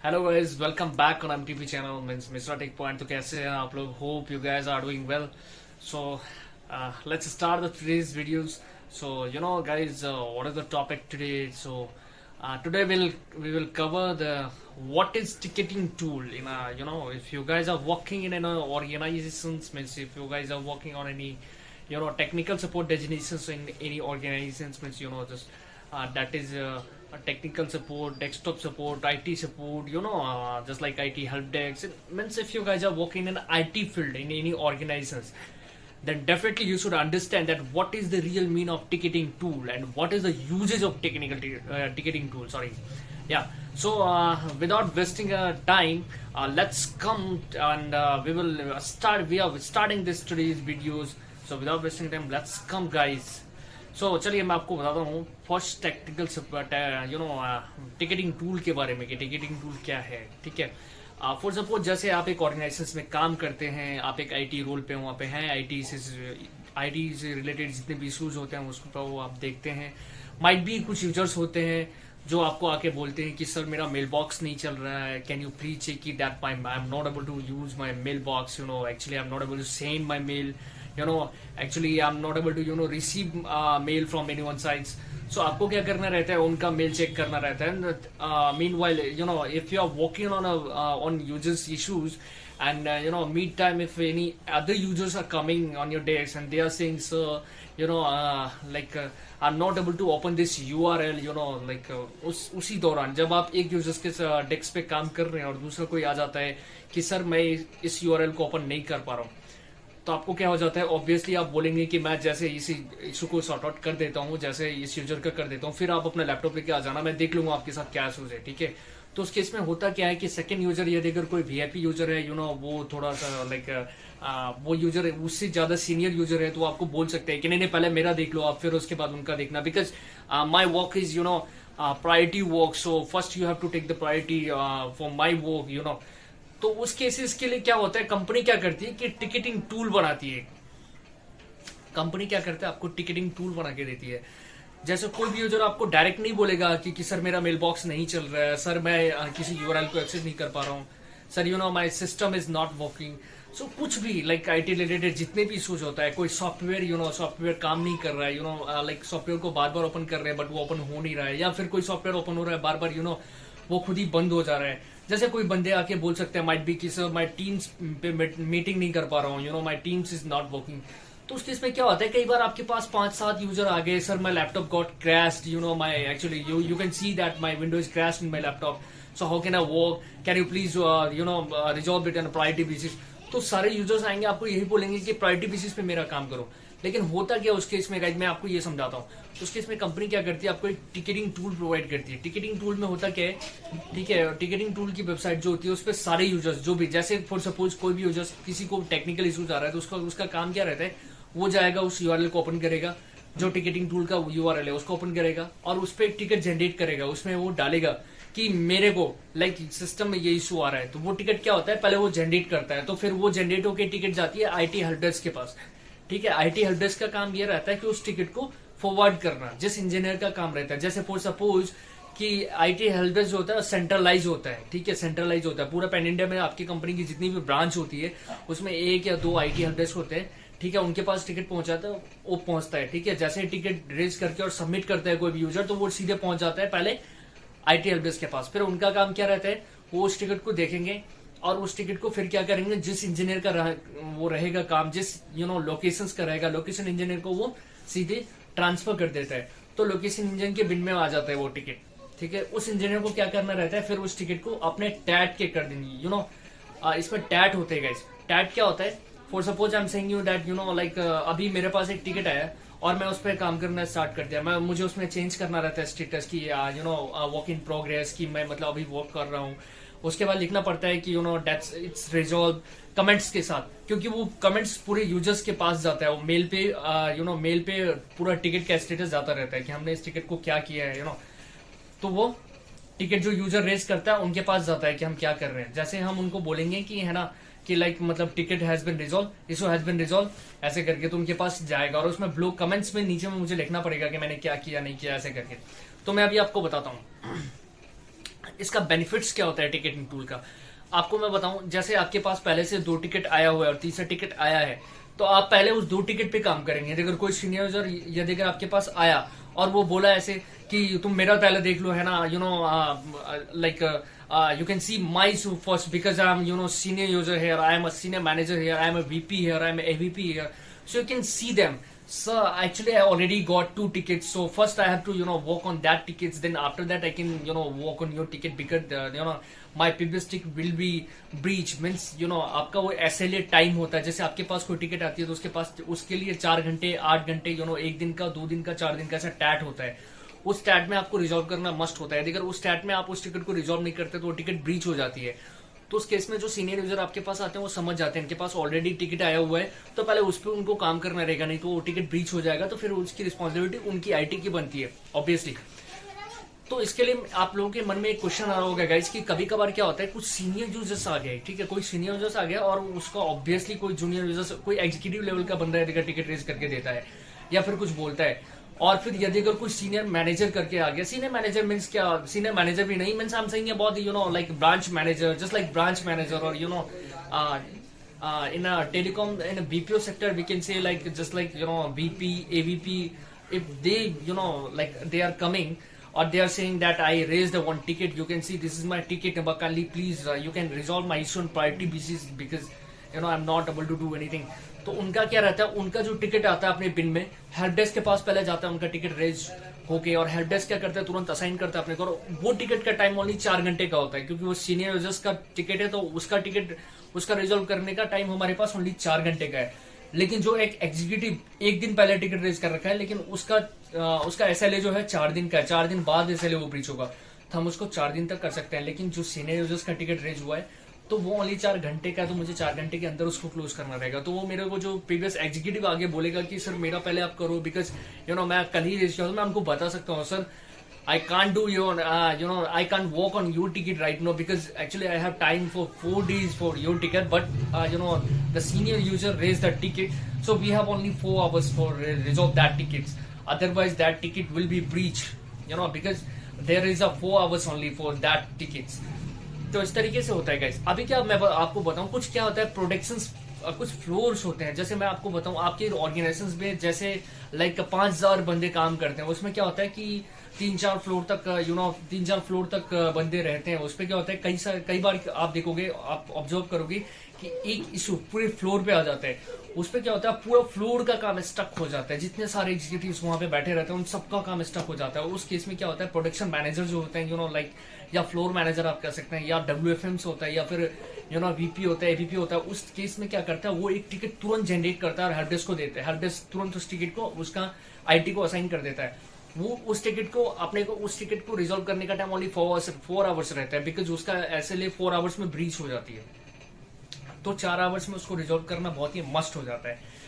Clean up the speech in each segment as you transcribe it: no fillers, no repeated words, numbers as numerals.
Hello guys, welcome back on MTP channel means mister tech point. तो कैसे हैं आप लोग? Hope you guys are doing well. So let's start the today's videos. So guys, what is the topic today? So today we will cover the what is ticketing tool in a, if you guys are working in an organizations, means if you guys are working on any technical support designations in any organizations, means just that is technical support, desktop support, IT support, just like IT help desk. It means if you guys are working in IT field in any organizations, then definitely you should understand that what is the real mean of ticketing tool and what is the usage of ticketing tool. Sorry, yeah. So without wasting time, let's come and we will start. We are starting this today's videos. So without wasting time, let's come, guys. सो चलिए मैं आपको बताता हूँ first technical ticketing tool के बारे में कि ticketing tool क्या है। ठीक है, फॉर सपोज जैसे आप एक ऑर्गेनाइजेशन में काम करते हैं, आप एक आईटी रोल पे वहाँ पे हैं, आईटी से रिलेटेड जितने भी इश्यूज होते हैं उसको वो आप देखते हैं। माइट भी कुछ यूजर्स होते हैं जो आपको आके बोलते हैं कि सर मेरा मेल बॉक्स नहीं चल रहा है, can you please check it that I am not able to use my mail box, actually I am not able to send my mail, actually I'm not able to receive mail from anyone sides. So आपको क्या करना रहता है, उनका mail check करना रहता है। Meanwhile, if you are working on users issues and meantime if any other users are coming on your desk and they are saying sir, I'm not able to open this URL, उसी दौरान जब आप एक users के desk पे काम कर रहे हैं और दूसरा कोई आ जाता है कि सर मैं इस URL को ओपन नहीं कर पा रहा हूँ, तो आपको क्या हो जाता है, ऑब्वियसली आप बोलेंगे कि मैं जैसे इसी इशू को सॉर्ट आउट कर देता हूँ, जैसे इस यूजर का कर देता हूँ, फिर आप अपना लैपटॉप लेके आ जाना, मैं देख लूंगा आपके साथ क्या इशूज है। ठीक है, तो उस केस में होता क्या है कि सेकंड यूजर यदि अगर कोई वीआईपी यूजर है, वो थोड़ा सा वो यूजर उससे ज्यादा सीनियर यूजर है, तो आपको बोल सकते हैं कि नहीं पहले मेरा देख लो आप, फिर उसके बाद उनका देखना, because my work is priority work, so first you have to take the priority for my work. तो उस केसेस के लिए क्या होता है, कंपनी क्या करती है कि टिकटिंग टूल बनाती है। कंपनी क्या करता है, आपको टिकटिंग टूल बना के देती है। जैसे कोई भी यूजर आपको डायरेक्ट नहीं बोलेगा कि सर मेरा मेल बॉक्स नहीं चल रहा है, सर मैं किसी यूआरएल को एक्सेस नहीं कर पा रहा हूँ, sir my system is not working. So कुछ भी लाइक आईटी रिलेटेड जितने भी इशूज होता है, कोई सॉफ्टवेयर सॉफ्टवेयर काम नहीं कर रहा है, लाइक सॉफ्टवेयर को बार बार ओपन कर रहे हैं बट वो ओपन हो नहीं रहा है, या फिर कोई सॉफ्टवेयर ओपन हो रहा है बार बार वो खुद ही बंद हो जा रहा है। जैसे कोई बंदे आके बोल सकते हैं माइट बी कि सर माई टीम्स पे मीटिंग नहीं कर पा रहा हूँ, माई टीम्स इज नॉट वर्किंग। तो उस केस में क्या होता है, कई बार आपके पास 5-7 यूजर आ गए, sir my laptop got crashed, my actually you can see that my window is crashed in my laptop, so how can I work, can you please resolve it on priority basis. तो सारे users आएंगे आपको यही बोलेंगे कि priority basis पे मेरा काम करो। लेकिन होता क्या उस केस में, गाइस मैं आपको ये समझाता हूँ। उस केस में कंपनी क्या करती है, आपको एक टिकटिंग टूल प्रोवाइड करती है। टिकटिंग टूल में होता क्या है, ठीक है, टिकटिंग टूल की वेबसाइट जो होती है उस पर सारे यूजर्स जो भी, जैसे फॉर सपोज कोई भी यूजर्स किसी को टेक्निकल इशूज आ रहा है तो उसका काम क्या रहता है, वो जाएगा उस यूआरएल को ओपन करेगा, जो टिकटिंग टूल का यूआरएल है उसको ओपन करेगा और उस पर एक टिकट जनरेट करेगा। उसमें वो डालेगा कि मेरे को लाइक सिस्टम में ये इशू आ रहा है, तो वो टिकट क्या होता है, पहले वो जनरेट करता है, तो फिर वो जनरेट होकर टिकट जाती है आईटी हेल्प डेस्क के पास। ठीक है, आईटी हेल्प डेस्क का काम ये रहता है कि उस टिकट को फॉरवर्ड करना, जिस इंजीनियर का काम रहता है। जैसे फॉर सपोज कि आईटी हेल्प डेस्क जो होता है सेंट्रलाइज होता है। ठीक है, सेंट्रलाइज होता है पूरा पैन इंडिया में, आपकी कंपनी की जितनी भी ब्रांच होती है उसमें 1 या 2 आईटी हेल्प डेस्क होते हैं। ठीक है, उनके पास टिकट पहुंचाता है, वो पहुंचता है। ठीक है, जैसे टिकट रेज करके और सबमिट करता है कोई भी यूजर, तो वो सीधे पहुंच जाता है पहले आईटी हेल्प डेस्क के पास। फिर उनका काम क्या रहता है, वो उस टिकट को देखेंगे और उस टिकट को फिर क्या करेंगे, जिस इंजीनियर का वो रहेगा काम, जिस लोकेशंस का रहेगा, लोकेशन इंजीनियर को वो सीधे ट्रांसफर कर देता है, तो लोकेशन इंजीनियर के बिन में आ जाता है वो टिकट। ठीक है, उस इंजीनियर को क्या करना रहता है, फिर उस टिकट को अपने टैट के कर देंगे। इसमें टैट होते हैं गाइस। टैट क्या होता है, for suppose I am saying you that like अभी मेरे पास एक टिकट आया और मैं उस पर काम करना स्टार्ट कर दिया, मुझे उसमें चेंज करना रहता है स्टेटस की, वर्क इन प्रोग्रेस की, मैं मतलब अभी वर्क कर रहा हूँ। उसके बाद लिखना पड़ता है कि दैट्स इट्स रिजॉल्व कमेंट्स के साथ, क्योंकि वो कमेंट्स पूरे यूजर्स के पास जाता है, वो मेल पे मेल पे पूरा टिकट का स्टेटस जाता रहता है कि हमने इस टिकट को क्या किया है, तो वो टिकट जो यूजर रेस करता है उनके पास जाता है कि हम क्या कर रहे हैं। जैसे हम उनको बोलेंगे कि है ना कि लाइक मतलब ticket has been resolve, issue has been resolve, ऐसे करके तो उनके पास जाएगा और उसमें ब्लॉग कमेंट्स में नीचे में मुझे लिखना पड़ेगा कि मैंने क्या किया नहीं किया, ऐसे करके। तो मैं अभी आपको बताता हूँ इसका बेनिफिट्स क्या होता है टिकटिंग टूल का, आपको मैं बताऊं। जैसे आपके पास पहले से 2 टिकट आया हुआ है और तीसरा टिकट आया है, तो आप पहले उस 2 टिकट पे काम करेंगे। अगर कोई सीनियर यूजर यदि अगर आपके पास आया और वो बोला ऐसे कि तुम मेरा पहले देख लो, है ना, like you can see my first because I'm senior user here, I am a senior manager here, I am a VP here, I am a AVP here, so you can see them. So actually I already got 2 tickets, so first I have to work on that tickets, then after that I can work on your ticket because my previous ticket will be breach, means आपका वो SLA time होता है। जैसे आपके पास कोई ticket आती है तो उसके पास उसके लिए 4 घंटे 8 घंटे 1 दिन का 2 दिन का 4 दिन का ऐसा टैट होता है। उस टैट में आपको रिजॉल्व करना मस्ट होता है। अगर उस टैट में आप उस टिकट को रिजॉल्व नहीं करते तो वो टिकट ब्रीच हो जाती है। तो उस केस में जो सीनियर यूजर आपके पास आते हैं वो समझ जाते हैं इनके पास ऑलरेडी टिकट आया हुआ है, तो पहले उस पर उनको काम करना रहेगा, नहीं तो वो टिकट ब्रीच हो जाएगा तो फिर उसकी रिस्पॉन्सिबिलिटी उनकी आईटी की बनती है ऑब्वियसली। तो इसके लिए आप लोगों के मन में एक क्वेश्चन आ रहा होगा गाइस कि कभी कभार क्या होता है, कुछ सीनियर यूजर्स आ गए, ठीक है, कोई सीनियर यूजर्स आ गया और उसका ऑब्वियसली कोई जूनियर यूजर्स, कोई एग्जीक्यूटिव लेवल का बंदा है टिकट रेज करके देता है या फिर कुछ बोलता है, और फिर यदि अगर कोई सीनियर मैनेजर करके आ गया, सीनियर मैनेजर मींस क्या, सीनियर मैनेजर भी नहीं, means I am saying about like branch manager, just like branch manager, और in a telecom, in a BPO sector we can say like just like VP, AVP, if they like they are coming or they are saying that I raised the one ticket, you can see this is my ticket number, kindly please you can resolve my issue on priority basis because I'm not able to do anything। तो उनका क्या रहता है, उनका जो ticket आता है अपने बिन में, हेल्प डेस्क के पास पहले जाता है उनका टिकट रेज होके, और हेल्प डेस्क क्या करता है, तुरंत असाइन करता है अपने को। वो टिकट का टाइम ओनली 4 घंटे का होता है, क्योंकि वो सीनियर यूजर्स का टिकट है तो उसका टिकट, उसका रिजोल्व करने का टाइम हमारे पास ओनली 4 घंटे का है। लेकिन जो एक एग्जीक्यूटिव 1 दिन पहले टिकट रेज कर रखा है, लेकिन उसका SLA जो है 4 दिन का है, 4 दिन बाद SLA वो ब्रीच होगा, तो हम उसको 4 दिन तक कर सकते हैं। लेकिन जो सीनियर यूजर्स का टिकट रेज हुआ है तो वो ओनली 4 घंटे का है, तो मुझे 4 घंटे के अंदर उसको क्लोज करना रहेगा। तो वो मेरे को जो प्रीवियस एग्जीक्यूटिव आगे बोलेगा कि सर मेरा पहले आप करो, बिकॉज मैं कल ही रेज किया, मैं उनको बता सकता हूँ sir I can't do I can't work on your ticket right now because actually I have time for 4 days for your ticket, but the senior user raised the ticket, so we have only 4 hours for resolve that tickets, otherwise that ticket will be breached, because there is a 4 hours only for that tickets। तो इस तरीके से होता है guys. अभी क्या मैं आपको बताऊं, कुछ क्या होता है, प्रोडक्शंस, कुछ फ्लोर्स होते हैं। जैसे मैं आपको बताऊं, आपके ऑर्गेनाइजेशंस में जैसे लाइक 5000 बंदे काम करते हैं, उसमें क्या होता है कि 3-4 फ्लोर तक 3-4 फ्लोर तक बंदे रहते हैं। उस पर क्या होता है, कई बार आप देखोगे, आप ऑब्जर्व करोगे कि एक इशू पूरे फ्लोर पे आ जाता है। उस पर क्या होता है, पूरा फ्लोर का काम स्टक हो जाता है, जितने सारे एग्जीक्यूटिव्स वहां पे बैठे रहते हैं उन सबका काम स्टक हो जाता है। उस केस में क्या होता है, प्रोडक्शन मैनेजर जो होते हैं लाइक, या फ्लोर मैनेजर आप कह सकते हैं, या WFMs होता है, या फिर VP होता है, AVP होता है। उस केस में क्या करता है, वो एक टिकट तुरंत जनरेट करता है और हेल्प डेस्क को देता है। हेल्प डेस्क तुरंत उस टिकट को उसका IT को असाइन कर देता है। वो उस टिकट को अपने को उस टिकट को रिजोल्व करने का टाइम ओनली 4 आवर्स रहता है, बिकॉज उसका SLA 4 आवर्स में ब्रीच हो जाती है। तो 4 आवर्स में उसको रिजोल्व करना बहुत ही मस्ट हो जाता है।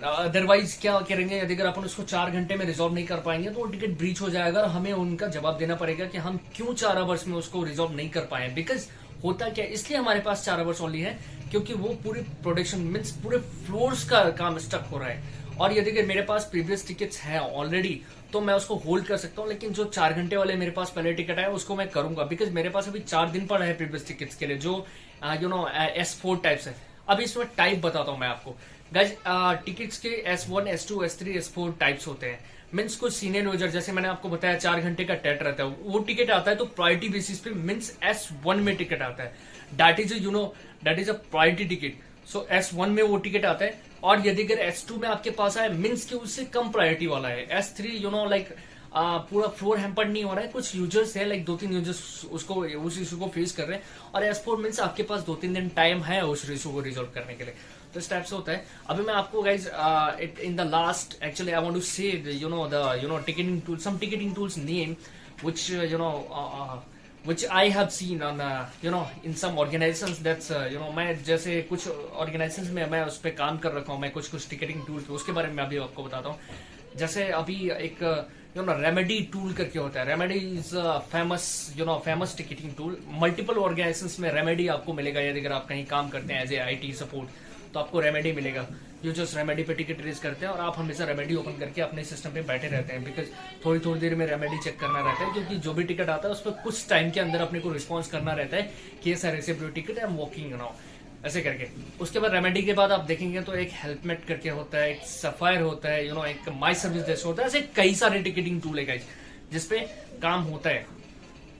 अदरवाइज क्या करेंगे, यदि अगर अपन उसको 4 घंटे में रिजोल्व नहीं कर पाएंगे तो वो टिकट ब्रीच हो जाएगा और हमें उनका जवाब देना पड़ेगा कि हम क्यों 4 आवर्स में उसको रिजोल्व नहीं कर पाए। बिकॉज होता क्या, इसलिए हमारे पास 4 आवर्स ओनली है क्योंकि वो पूरी प्रोडक्शन मीन्स पूरे फ्लोर्स का काम स्टक हो रहा है। और यदि अगर मेरे पास प्रीवियस टिकट्स हैं ऑलरेडी तो मैं उसको होल्ड कर सकता हूँ, लेकिन जो 4 घंटे वाले मेरे पास पहले टिकट है उसको मैं करूंगा, बिकॉज मेरे पास अभी 4 दिन पड़ा है प्रीवियस टिकट्स के लिए, जो S4 टाइप्स है। अभी इसमें टाइप बताता हूँ मैं आपको गाइस। टिकट्स के S1, S2, S3, S4 types होते हैं। मीन्स कुछ सीनियर यूजर, जैसे मैंने आपको बताया 4 घंटे का टेट रहता है, वो टिकट आता है तो प्रायोरिटी बेसिस पे मीन्स S1 में टिकट आता है, that is a priority ticket. So S1 में वो टिकट आता है। और यदि अगर S2 में आपके पास आए मीन्स कि उससे कम प्रायोरिटी वाला है। S3 लाइक पूरा फ्लोर हैम्पर्ड नहीं हो रहा है, कुछ यूजर्स है लाइक 2-3 यूजर्स उस इशू को फेस कर रहे हैं, और S4 मीन्स आपके पास 2-3 दिन टाइम है उस इशू को रिजोल्व करने के लिए। तो इस टाइप से होता है। अभी मैं आपको guys in the last actually I want to say ticketing tools, some ticketing tools name which which I have seen on in some organizations, that's मैं जैसे कुछ organizations में मैं उस पर काम कर रखा हूँ, मैं कुछ ticketing tools पे, उसके बारे में अभी आपको बताता हूँ। जैसे अभी एक रेमेडी टूल करके होता है। Remedy is famous ticketing tool. Multiple organisations में रेमेडी आपको मिलेगा, यदि अगर आप कहीं काम करते हैं एज ए IT सपोर्ट तो आपको रेमेडी मिलेगा। यू जस्ट रेमेडी पे टिकट रेज करते हैं और आप हमेशा रेमेडी ओपन करके अपने सिस्टम पे बैठे रहते हैं, बिकॉज थोड़ी थोड़ी देर में रेमेडी चेक करना रहता है, क्योंकि जो भी टिकट आता है उस पर कुछ टाइम के अंदर अपने को रिस्पॉन्स करना रहता है कि सर ऐसे टिकट है, वॉकिंग नाउ, ऐसे करके। उसके बाद रेमेडी के बाद आप देखेंगे तो एक हेल्पमेट करके होता है, एक सफायर होता है, एक माई सर्विस जैसे होता है, ऐसे कई सारे टिकटिंग टूल है गाइस जिसपे काम होता है,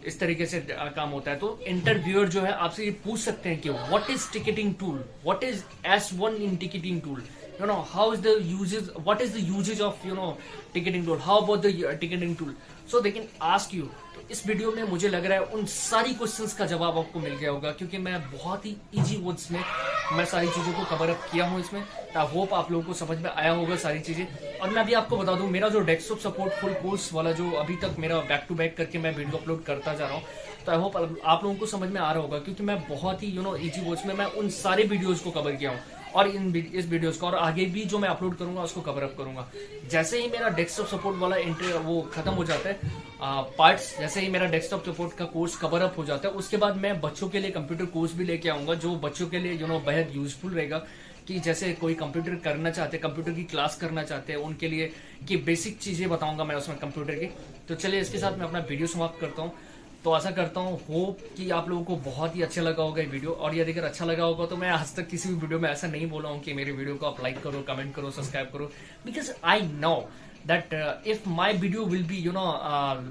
इस तरीके से काम होता है। तो इंटरव्यूअर जो है आपसे ये पूछ सकते हैं कि what is ticketing tool, what is S1 in ticketing tool, how is the uses, what is the usage of ticketing tool, how about the ticketing tool, so they can ask you। तो इस video में मुझे लग रहा है उन सारी questions का जवाब आपको मिल गया होगा, क्योंकि मैं बहुत ही इजी वर्ड्स में मैं सारी चीजों को कवर अप किया हूँ इसमें। आई होप आप लोगों को समझ में आया होगा सारी चीजें। और मैं अभी आपको बता दूं, मेरा जो डेस्कटॉप सपोर्ट फुल कोर्स वाला जो अभी तक मेरा बैक टू बैक करके मैं वीडियो अपलोड करता जा रहा हूँ, तो आई होप आप लोगों को समझ में आ रहा होगा, क्योंकि मैं बहुत ही इजी वर्ड्स में मैं उन सारे वीडियोज को कवर किया हूँ और इस वीडियोस को और आगे भी जो मैं अपलोड करूंगा उसको कवर अप करूंगा। जैसे ही मेरा डेस्कटॉप सपोर्ट वाला एंट्री वो खत्म हो जाता है पार्ट्स, जैसे ही मेरा डेस्कटॉप सपोर्ट का कोर्स कवर अप हो जाता है, उसके बाद मैं बच्चों के लिए कंप्यूटर कोर्स भी लेके आऊंगा, जो बच्चों के लिए बेहद यूजफुल रहेगा। कि जैसे कोई कंप्यूटर करना चाहते हैं, कंप्यूटर की क्लास करना चाहते हैं, उनके लिए कि बेसिक चीजें बताऊंगा मैं उसमें कंप्यूटर की। तो चलिए इसके साथ मैं अपना वीडियो समाप्त करता हूँ। तो आशा करता हूँ होप कि आप लोगों को बहुत ही अच्छा लगा होगा ये वीडियो, और यदि अगर अच्छा लगा होगा तो मैं आज तक किसी भी वीडियो में ऐसा नहीं बोला हूँ कि मेरे वीडियो को आप लाइक करो, कमेंट करो, सब्सक्राइब करो, because I know that if my video will be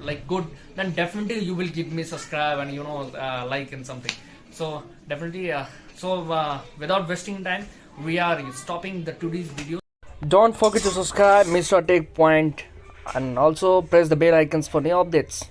like good, then definitely you will give me subscribe and like and something. So definitely without wasting time, we are stopping the today's video. Don't forget to subscribe Mr. Take Point, and also press the bell icons for new updates.